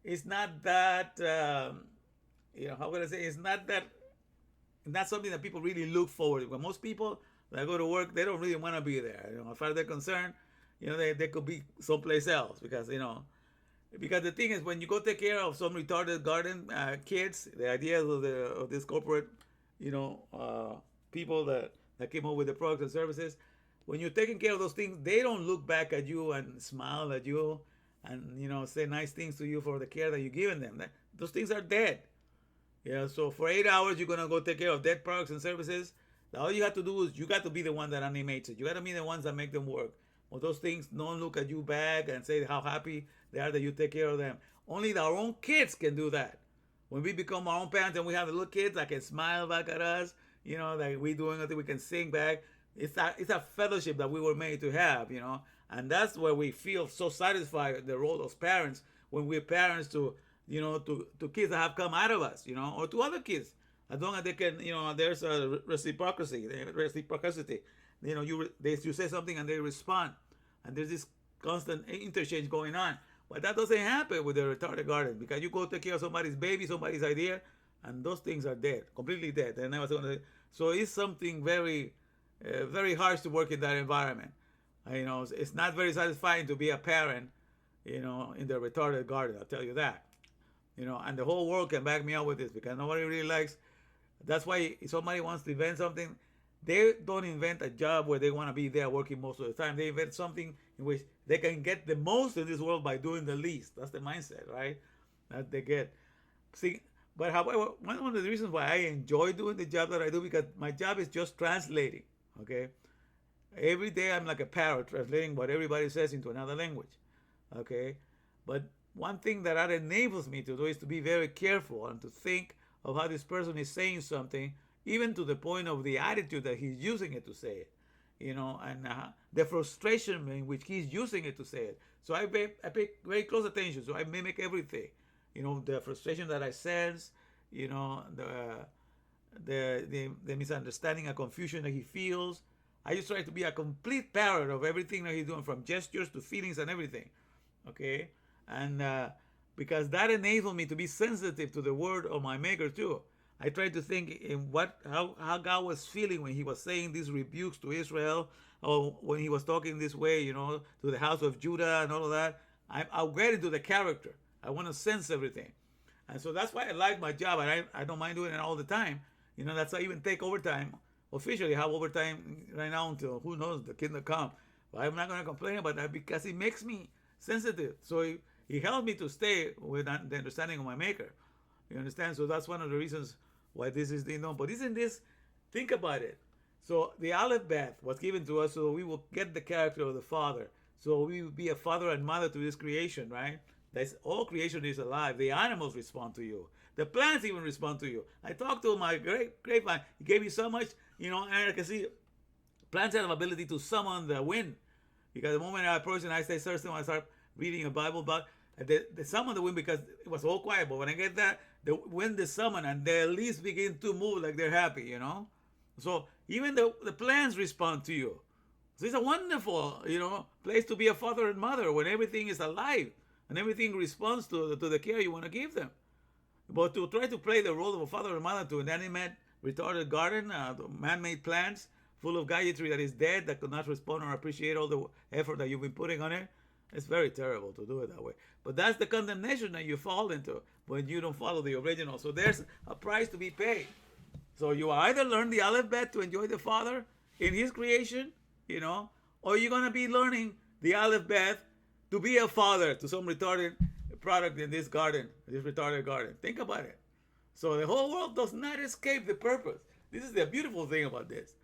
A: is not that, how can I say, it's not something that people really look forward to. When most people that go to work, they don't really want to be there. As far as they're concerned, they could be someplace else, because the thing is, when you go take care of some retarded garden kids, the ideas of this corporate, people that came up with the products and services, when you're taking care of those things, they don't look back at you and smile at you and say nice things to you for the care that you're giving them. Those things are dead. So for 8 hours you're gonna go take care of dead products and services. All you have to do is you got to be the one that animates it. You got to be the ones that make them work. Well, those things don't look at you back and say how happy they are that you take care of them. Only our own kids can do that. When we become our own parents and we have the little kids that can smile back at us, that we're doing nothing, we can sing back. It's a fellowship that we were made to have, and that's where we feel so satisfied in the role of parents, when we're parents to kids that have come out of us, or to other kids, as long as they can, there's a reciprocity. You say something and they respond, and there's this constant interchange going on. But that doesn't happen with the retarded garden, because you go take care of somebody's baby, somebody's idea, and those things are dead, completely dead. And so it's something very, very harsh to work in that environment. It's not very satisfying to be a parent, in the retarded garden. I'll tell you that. And the whole world can back me up with this, because nobody really likes. That's why if somebody wants to invent something, they don't invent a job where they want to be there working most of the time. They invent something in which they can get the most in this world by doing the least. That's the mindset, right? That they get. See, but however, one of the reasons why I enjoy doing the job that I do, because my job is just translating. Okay, every day I'm like a parrot translating what everybody says into another language. Okay, but one thing that enables me to do is to be very careful and to think of how this person is saying something, even to the point of the attitude that he's using it to say it, and the frustration in which he's using it to say it. So I pay very close attention. So I mimic everything, the frustration that I sense, the misunderstanding and confusion that he feels. I just try to be a complete parrot of everything that he's doing, from gestures to feelings and everything. Okay, and because that enabled me to be sensitive to the word of my Maker too. I tried to think in how God was feeling when He was saying these rebukes to Israel, or when He was talking this way, to the house of Judah and all of that. I'll get into the character. I want to sense everything, and so that's why I like my job, and I don't mind doing it all the time. That's why I even take overtime. Officially, I have overtime right now until who knows the kingdom come. But I'm not going to complain about that, because it makes me sensitive. So He helped me to stay with the understanding of my Maker. You understand? So that's one of the reasons why this is but isn't this, think about it. So the Aleph Beth was given to us so we will get the character of the Father. So we will be a father and mother to this creation, right? That's all creation is alive. The animals respond to you. The plants even respond to you. I talked to my grapevine. He gave me so much, and I can see plants have the ability to summon the wind. Because the moment I approach and I say thirsty, when I start reading a Bible about they summon the wind, because it was all quiet. But when I get that, the wind is summoned and the leaves begin to move like they're happy, So even the plants respond to you. So it's a wonderful, place to be a father and mother, when everything is alive and everything responds to the care you want to give them. But to try to play the role of a father and mother to inanimate, retarded garden, man-made plants, full of gadgetry that is dead, that could not respond or appreciate all the effort that you've been putting on it. It's very terrible to do it that way. But that's the condemnation that you fall into when you don't follow the original. So there's a price to be paid. So you either learn the alphabet to enjoy the Father in His creation, or you're going to be learning the alphabet to be a father to some retarded product in this garden, this retarded garden. Think about it. So the whole world does not escape the purpose. This is the beautiful thing about this.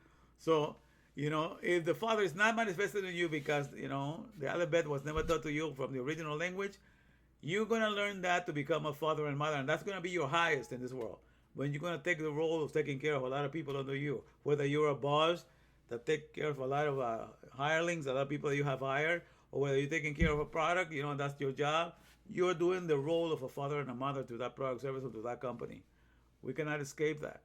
A: So, if the Father is not manifested in you because, the alphabet was never taught to you from the original language, you're going to learn that to become a father and mother, and that's going to be your highest in this world. When you're going to take the role of taking care of a lot of people under you, whether you're a boss that take care of a lot of hirelings, a lot of people that you have hired, or whether you're taking care of a product, and that's your job, you're doing the role of a father and a mother to that product, service, or to that company. We cannot escape that,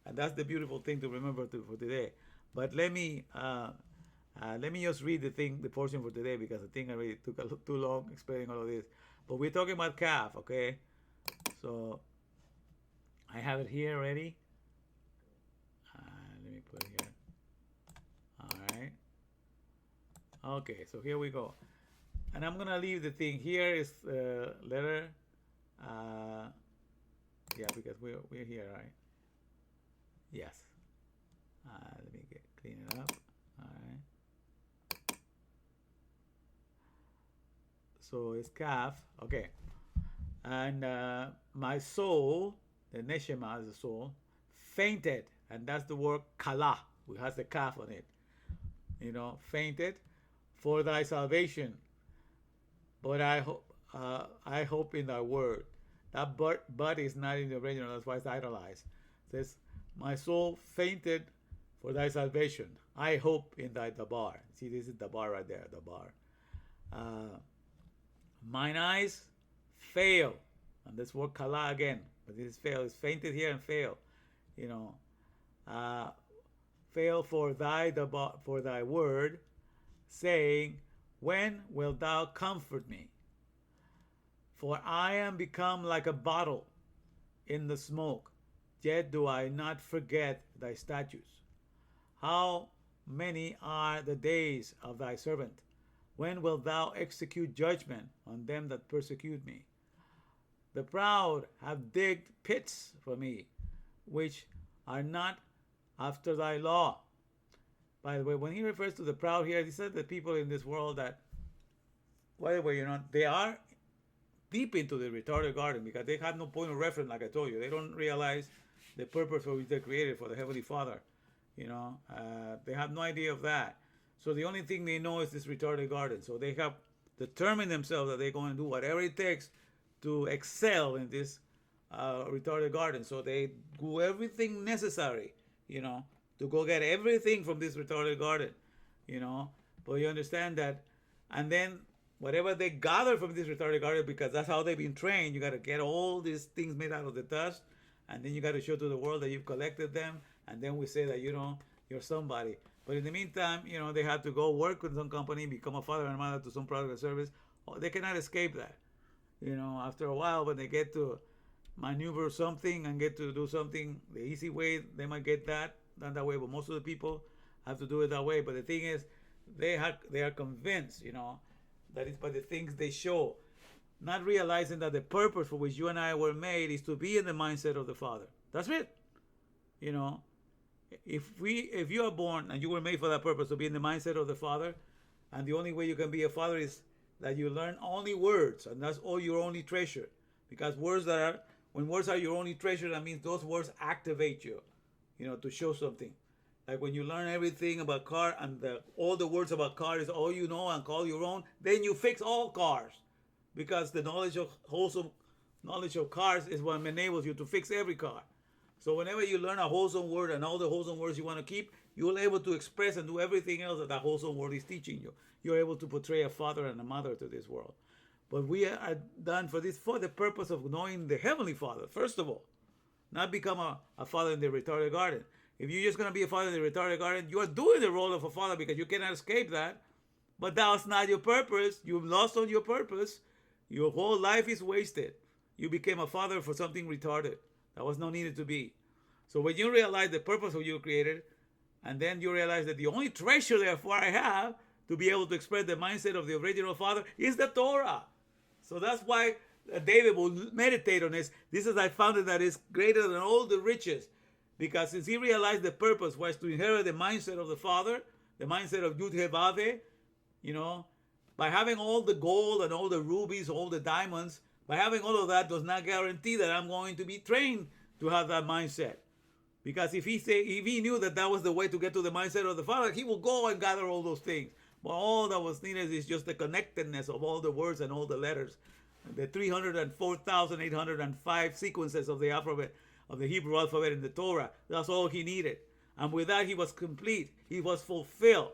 A: and that's the beautiful thing to remember for today. But let me just read the portion for today, because I think I really took too long explaining all of this. But we're talking about KAF, okay? So I have it here ready. Let me put it here. All right. Okay, so here we go. And I'm gonna leave the thing here is letter. Yeah, because we're here, right? Yes. Let me clean it up. All right. So it's KAF. Okay. And my soul, the neshama is the soul, fainted, and that's the word kala, which has the KAF on it. Fainted for thy salvation. But I hope in thy word. That but is not in the original, that's why it's idolized. It says, my soul fainted for thy salvation. I hope in thy dabar. See, this is dabar right there, dabar. Mine eyes fail. And this word kala again, but this is fail. It's fainted here and fail. Fail for thy word, saying, when wilt thou comfort me? For I am become like a bottle in the smoke, yet do I not forget thy statutes. How many are the days of thy servant? When wilt thou execute judgment on them that persecute me? The proud have digged pits for me, which are not after thy law. By the way, when he refers to the proud here, he said the people in this world that, by the way, they are deep into the retarded garden because they have no point of reference, like I told you. They don't realize the purpose for which they're created, for the Heavenly Father. They have no idea of that. So the only thing they know is this retarded garden. So they have determined themselves that they're going to do whatever it takes to excel in this retarded garden. So they do everything necessary, to go get everything from this retarded garden, But you understand that, and then whatever they gather from this retarded garden, because that's how they've been trained, you got to get all these things made out of the dust, and then you got to show to the world that you've collected them, and then we say that, you're somebody. But in the meantime, they have to go work with some company, become a father and mother to some product or service. They cannot escape that. After a while, when they get to maneuver something and get to do something the easy way, they might get that done that way. But most of the people have to do it that way. But the thing is, they are convinced, that it's by the things they show, not realizing that the purpose for which you and I were made is to be in the mindset of the Father. That's it. If you are born and you were made for that purpose, to be in the mindset of the Father, and the only way you can be a father is that you learn only words, and that's all your only treasure. Because when words are your only treasure, that means those words activate you, to show something. Like when you learn everything about car and all the words about car is all you know and call your own, then you fix all cars. Because the wholesome knowledge of cars is what enables you to fix every car. So whenever you learn a wholesome word and all the wholesome words you want to keep, you're able to express and do everything else that wholesome word is teaching you. You're able to portray a father and a mother to this world. But we are done for the purpose of knowing the Heavenly Father, first of all. Not become a father in the retarded garden. If you're just going to be a father in the retarded garden, you are doing the role of a father because you cannot escape that. But that's not your purpose. You've lost on your purpose. Your whole life is wasted. You became a father for something retarded. That was not needed to be. So when you realize the purpose of you created, And then you realize that the only treasure, therefore, I have to be able to express the mindset of the original Father is the Torah. So that's why David will meditate on this. This is, I found it that is greater than all the riches. Because since he realized the purpose was to inherit the mindset of the Father, the mindset of Yud He Vav He, you know, by having all the gold and all the rubies, all the diamonds, by having all of that does not guarantee that I'm going to be trained to have that mindset. Because if he knew that that was the way to get to the mindset of the Father, he will go and gather all those things. But all that was needed is just the connectedness of all the words and all the letters. The 304,805 sequences of the alphabet, of the Hebrew alphabet in the Torah. That's all he needed. And with that, he was complete. He was fulfilled.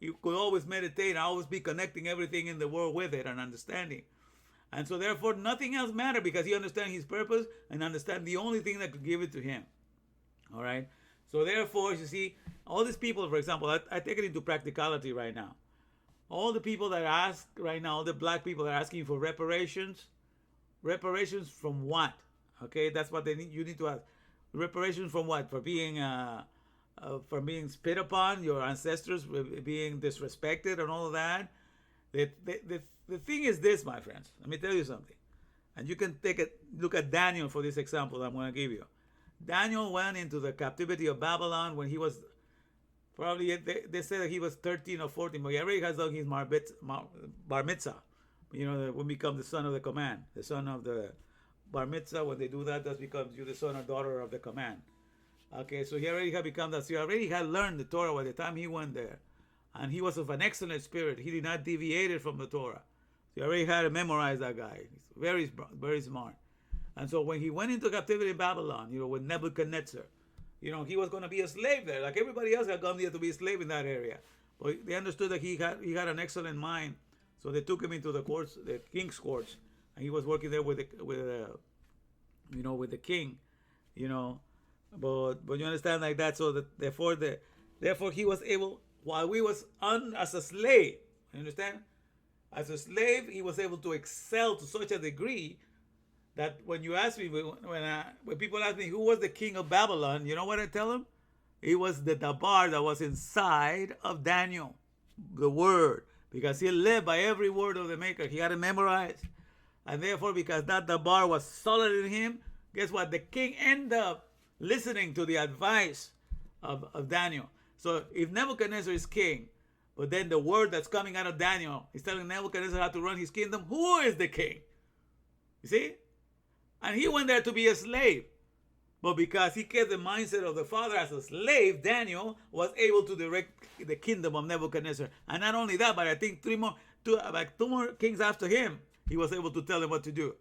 A: You could always meditate and always be connecting everything in the world with it and understanding. And so therefore, nothing else mattered because he understands his purpose and understands the only thing that could give it to him. All right. So therefore, you see, all these people, for example, I take it into practicality right now. All the people that ask right now, all the black people that are asking for reparations from what? Okay, that's what you need to ask. Reparations from what? For being spit upon, your ancestors being disrespected and all of that. The thing is this, my friends. Let me tell you something. And you can look at Daniel for this example I'm going to give you. Daniel went into the captivity of Babylon when he was probably, they say that he was 13 or 14, but he already has done his bar mitzvah. You know, when become the son of the command, the son of the bar mitzvah. When they do that, that becomes you the son or daughter of the command. Okay, so he already had become that. So he already had learned the Torah by the time he went there, and he was of an excellent spirit. He did not deviate from the Torah. So he already had to memorize that guy. He's very, very smart. And so when he went into captivity in Babylon, you know, with Nebuchadnezzar, you know, he was going to be a slave there, like everybody else had gone there to be a slave in that area. But they understood that he had an excellent mind, so they took him into the courts, the king's courts, and he was working there with the king, you know. But you understand like that. So that therefore he was able, while we was as a slave, you understand, as a slave he was able to excel to such a degree that when you ask me, when people ask me who was the king of Babylon, you know what I tell them? It was the dabar that was inside of Daniel, the word, because he lived by every word of the Maker. He had it memorized. And therefore, because that dabar was solid in him, guess what? The king ended up listening to the advice of Daniel. So if Nebuchadnezzar is king, but then the word that's coming out of Daniel is telling Nebuchadnezzar how to run his kingdom, who is the king? You see? And he went there to be a slave. But because he kept the mindset of the Father as a slave, Daniel was able to direct the kingdom of Nebuchadnezzar. And not only that, but I think two more kings after him, he was able to tell them what to do.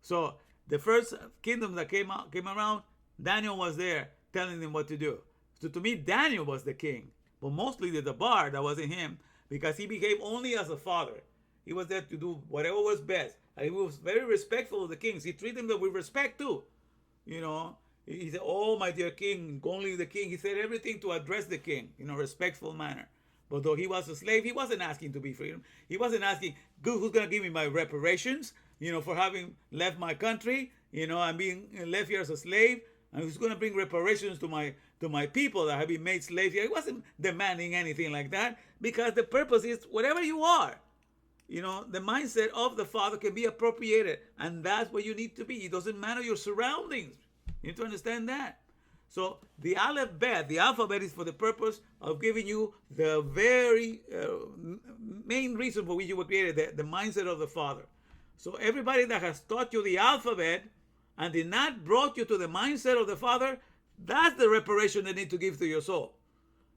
A: So the first kingdom that came around, Daniel was there telling them what to do. So to me, Daniel was the king. But mostly the bar that was in him, because he behaved only as a father. He was there to do whatever was best. And he was very respectful of the kings. He treated them with respect too. You know, he said, "Oh, my dear king, only the king." He said everything to address the king in a respectful manner. But though he was a slave, he wasn't asking to be freed. He wasn't asking, "Who's going to give me my reparations, you know, for having left my country, you know, and being left here as a slave? And who's going to bring reparations to my people that have been made slaves here?" He wasn't demanding anything like that, because the purpose is whatever you are. You know, the mindset of the Father can be appropriated, and that's where you need to be. It doesn't matter your surroundings. You need to understand that. So the alphabet is for the purpose of giving you the very main reason for which you were created, the mindset of the Father. So everybody that has taught you the alphabet and did not brought you to the mindset of the Father, that's the reparation they need to give to your soul.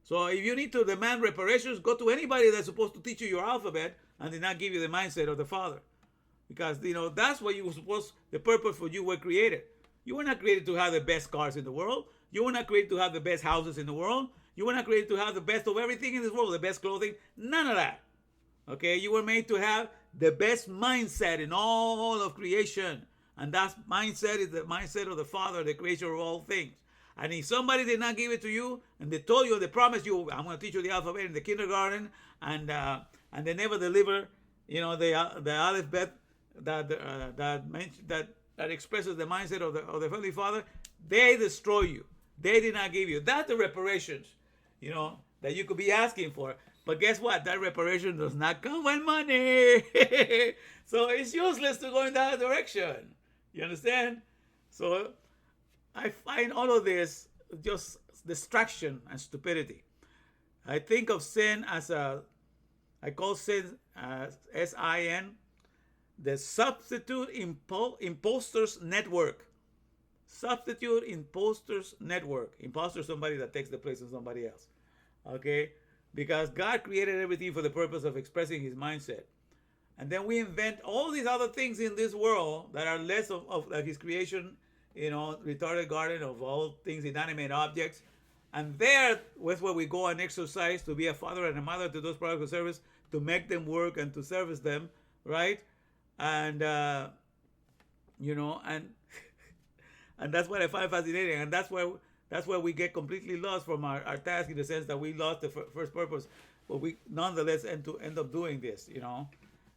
A: So if you need to demand reparations, go to anybody that's supposed to teach you your alphabet and did not give you the mindset of the Father. Because, you know, that's what you were supposed, the purpose for you were created. You were not created to have the best cars in the world. You were not created to have the best houses in the world. You were not created to have the best of everything in this world, the best clothing. None of that. Okay? You were made to have the best mindset in all of creation. And that mindset is the mindset of the Father, the creator of all things. And if somebody did not give it to you, and they told you, they promised you, "I'm going to teach you the alphabet in the kindergarten," and they never deliver, you know, the alphabet that expresses the mindset of the Holy Father, they destroy you. They did not give you. That's the reparations. that you could be asking for. But guess what? That reparation does not come with money. So it's useless to go in that direction. You understand? So I find all of this just distraction and stupidity. I think of sin as I call sin as SIN, the substitute imposters network. Substitute imposters network. Imposter is somebody that takes the place of somebody else. Okay? Because God created everything for the purpose of expressing his mindset. And then we invent all these other things in this world that are less of like his creation, retarded garden of all things, inanimate objects. And there was where we go and exercise to be a father and a mother to those products of service, to make them work and to service them, right? And, and and that's what I find fascinating. And that's where we get completely lost from our task, in the sense that we lost the first purpose, but we nonetheless end up doing this,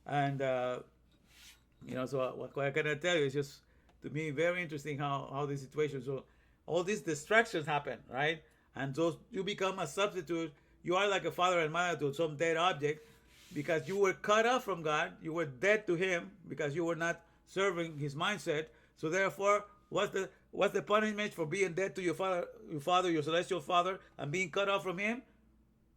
A: And, so what can I tell you? It's just, to me, very interesting how this situation, so all these distractions happen, right? And so you become a substitute. You are like a father and mother to some dead object, because you were cut off from God. You were dead to him because you were not serving his mindset. So therefore, what's the punishment for being dead to your father, your celestial father, and being cut off from him?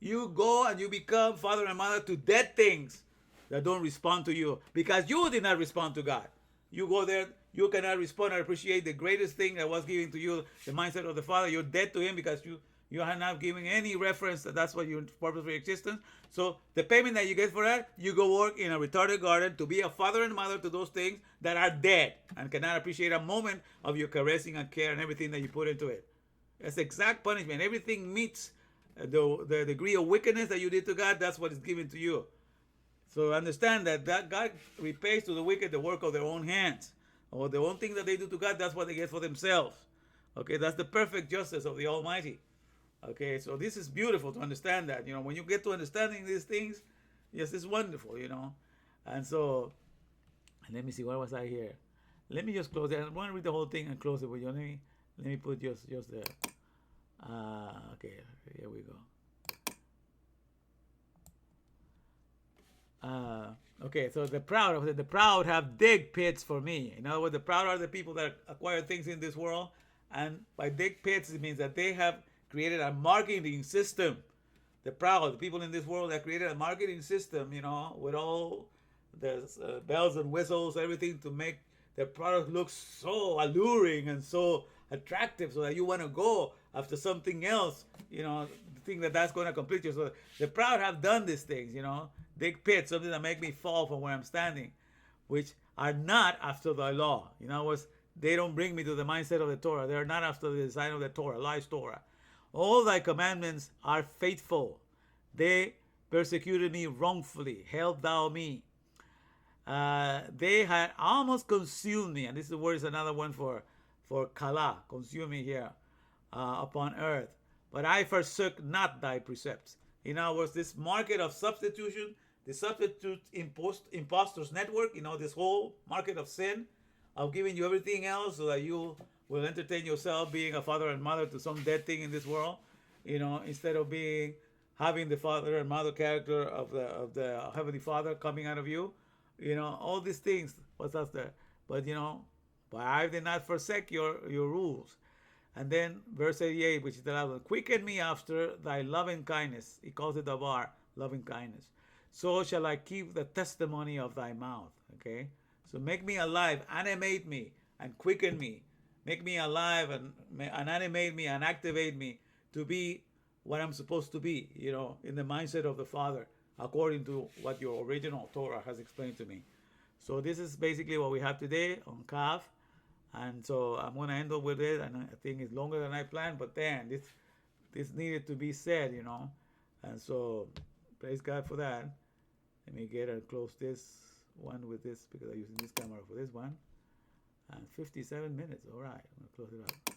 A: You go and you become father and mother to dead things that don't respond to you, because you did not respond to God. You go there, you cannot respond and appreciate the greatest thing that was given to you, the mindset of the Father. You're dead to him because you are not giving any reference that that's what your purpose for your existence. So the payment that you get for that, you go work in a retarded garden to be a father and mother to those things that are dead and cannot appreciate a moment of your caressing and care and everything that you put into it. That's exact punishment. Everything meets the degree of wickedness that you did to God. That's what is given to you. So understand that God repays to the wicked the work of their own hands. Or the own thing that they do to God, that's what they get for themselves. Okay, that's the perfect justice of the Almighty. Okay, so this is beautiful to understand that. When you get to understanding these things, yes, it's wonderful, And so, let me see, where was I here? Let me just close it. I want to read the whole thing and close it with you. Let me put just the, okay, here we go. Okay, so the proud have dig pits for me. In other words, the proud are the people that acquire things in this world. And by dig pits, it means that they have created a marketing system. The proud, the people in this world that created a marketing system, with all the bells and whistles, everything to make their product look so alluring and so attractive, so that you want to go after something else, think that that's going to complete you. So the proud have done these things, dig pits, something that make me fall from where I'm standing, which are not after thy law. In other words, they don't bring me to the mindset of the Torah. They are not after the design of the Torah, lies Torah. All thy commandments are faithful. They persecuted me wrongfully. Help thou me. They had almost consumed me, and this word is another one for kala, consume me here upon earth. But I forsook not thy precepts. In other words, this market of substitution, the substitute imposters network, this whole market of sin, of giving you everything else so that you will entertain yourself being a father and mother to some dead thing in this world, instead of having the father and mother character of the Heavenly Father coming out of you, all these things. What's else there? But but I did not forsake your rules. And then verse 88, which is the last one, quicken me after thy loving kindness. He calls it davar, loving kindness. So shall I keep the testimony of thy mouth. Okay? So make me alive, animate me, and quicken me. Make me alive and animate me and activate me to be what I'm supposed to be, in the mindset of the Father, according to what your original Torah has explained to me. So this is basically what we have today on KAF. And so I'm going to end up with it, and I think it's longer than I planned, but then this needed to be said, And so praise God for that. Let me get and close this one with this, because I'm using this camera for this one. And 57 minutes. All right, I'm going to close it up.